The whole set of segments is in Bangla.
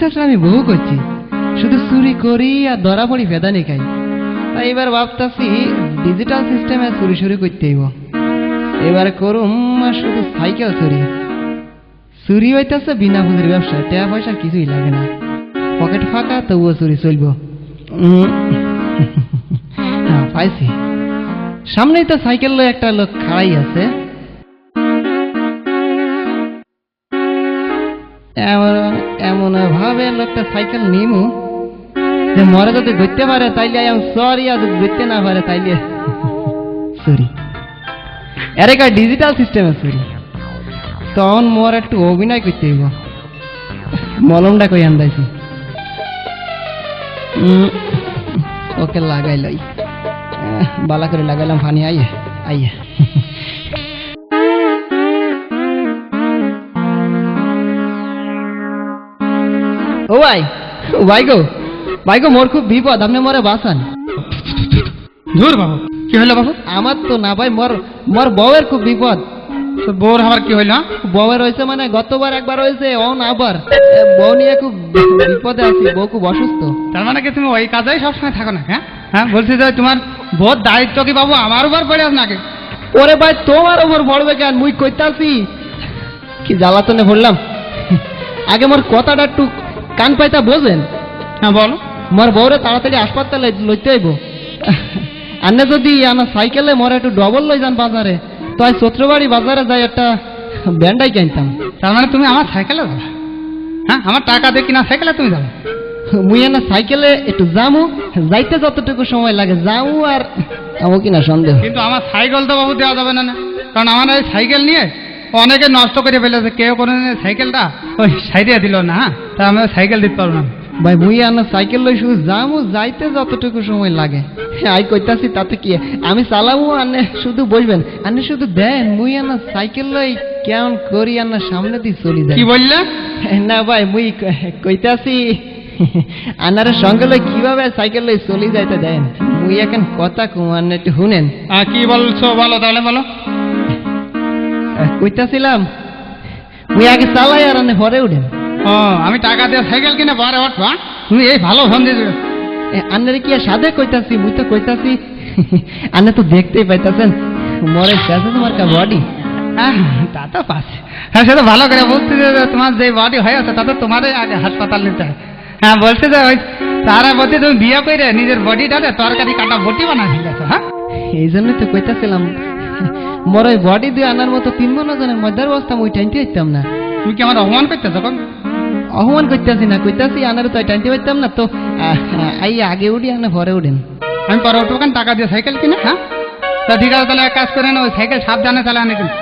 চাষা আমি বহু করছি, শুধু চুরি করি আর ধরা পড়ি ফেদানি খাই। তাই এবার ভাবতাছি ডিজিটাল সিস্টেমে চুরি শুরু করতে হইব। এবার করুম শুধু সাইকেল চুরি। চুরি হইতেছে বিনা পুঁজির ব্যবসা, টাকা পয়সা কিছুই লাগে না, পকেট ফাঁকা তবুও চুরি চলব। পাইছি, সামনেই তো সাইকেল লয়ে একটা লোক খাড়াই আছে। এমন ভাবে লোকটা সাইকেল নিমু যে মরে যদি ধরতে পারে তাইলে সরি, আর যদি ধরতে না পারে তাইলে চুরি। এর একটা ডিজিটাল সিস্টেমে চুরি। তখন মোর একটু অভিনয় করতে হইব। মলমটা কই আন্দাইছি, ওকে লাগাই লই, বালা করে লাগাইলাম। ফানি আইয়ে আইয়ে ও ভাই, ভাই গো মোর খুব বিপদ, আপনি মরে বাঁচান। ধুর বাবু, কি হলো বাবু? আমার তো না ভাই, মোর বউয়ের খুব বিপদ। বউর আবার কি হইল? বউয়ের হয়েছে মানে গতবার একবার হয়েছে, আবার বউ নিয়ে খুব বিপদে আছি। বউ খুব অসুস্থ। তার মানে কি তুমি ওই কাজেই সবসময় থাকো না? হ্যাঁ হ্যাঁ, বলছি যে তোমার বহুত দায়িত্ব কি বাবু আমার উপর পড়ে আছে নাকি? ওরে ভাই তোমার উপর পড়বে কেন? মুই কইতাছি কি জ্বালাতনে ভরলাম। আগে মোর কথাটা একটু কান পাইতা বোঝেন। হ্যাঁ বলো। মোর বউরে তাড়াতাড়ি হাসপাতালে লইতে হইব। আনে যদি আমার সাইকেলে মোর একটু ডবল লই যান বাজারে, তো আজ চত্রবাড়ি বাজারে যাই একটা ব্যান্ডাই কিনতাম। তার মানে তুমি আমার সাইকেলে যাবে? হ্যাঁ, আমার টাকা দিয়ে কিনা সাইকেলে তুমি যাবে? মুই না সাইকেলে একটু যামু, যাইতে যতটুকু সময় লাগে যামু, আর আমু কিনা সন্দেহ। কিন্তু আমার সাইকেল তো বাবু দেওয়া যাবে না, কারণ আমার এই সাইকেল নিয়ে অনেকে নষ্ট করে ফেলেছে। কেউ কোনো সাইকেলটা ওই সাইডে দিল না, হ্যাঁ, তা আমি সাইকেল দিতে পারবো না। ভাই মুই আনা সাইকেল লই শুধু যামু, যাইতে যতটুকু সময় লাগে আই কইতাছি তাতে কি আমি চালাবো, আনে শুধু বসবেন, আনে শুধু দেন। মুই আনা সাইকেল লই কেমন করি আনা সামনে দিয়ে চলি যায়। কি বললে? না ভাই মুই কইতাছি আনার সঙ্গে লই কিভাবে সাইকেল লই চলি যাইতে দেন। মুই এখন কথা কুমার একটু শুনেন। কি বলছো বলো তাহলে, বলো। কইতাছিলাম মুই আগে চালাই আর আনে পরে উঠেন। ও, আমি টাকা দিয়ে সাইকেল কিনে পরে উঠবা? তুমি এই ভালো ফোন দিয়ে আন্নারে কি আর সাদে কইতাছি, মুই তো কইতাছি আন্না তো দেখতেই পাইতাছেন মরে গেছে তোমার কা বডি। তা তো পাচ্ছে, হ্যাঁ সে তো ভালো করে বুঝতে যে তোমার যে বডি হয়ে আছে তাতে তোমারই আগে হাসপাতাল নিতে হয়। হ্যাঁ বলছে যে ওই তারা বলতে তুমি বিয়ে করে নিজের বডিটাতে তরকারি কাটা বটি বানা ফেলেছো। হ্যাঁ, এই জন্যই তো কইতাছিলাম মোর ওই বডি দিয়ে আনার মতো 3 জনের মধ্যে অবস্থা মুই টাইনতে পারতাম না। তুমি কি আমার অপমান করতেছ? যখন অপমান করতেছি না, কইতাছি আনার তো টাইনতে পারতাম না, তো আই আগে উঠি আনা পরে উঠেন। আমি পরে উঠবো কেন? টাকা দিয়ে সাইকেল কিনে। হ্যাঁ, তা ঠিক আছে, তাহলে এক কাজ করে না, ওই সাইকেল সাবধানে চালা আনে কিনা।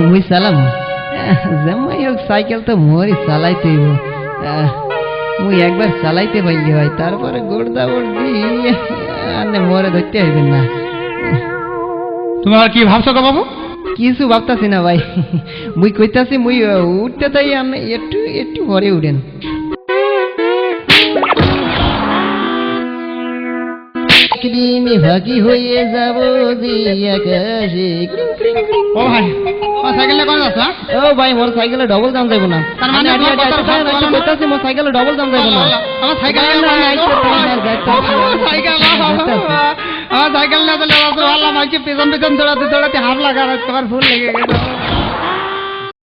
মুই চালাম যেমন হোক, সাইকেল তো মোরই চালাইতে হইব। মুই একবার চালাইতে পাইলি ভাই, তারপরে গোড়দা দিয়ে আনে মোরে ধরতে হইবেন না। তুমি আর কি ভাবছো গো বাবু? কিছু ভাবতাছি না ভাই, মুই কইতাছি মুই উঠতে তাই আপনি একটু একটু পরে উঠেন। ভাগি হয়ে যাব আকাশে। ও ভাই, আমার সাইকেলে কোন যাচ্ছে? ও ভাই মোর সাইকেলে ডবল দাম যাইব না। তার মানে কইতাছি মোর সাইকেলে ডবল দাম যাইব না। আমার সাইকেল না চলে পেছন পেছন দৌড়াতে দৌড়াতে হাফ লাগা, তোমার ফুল লেগে গেছে।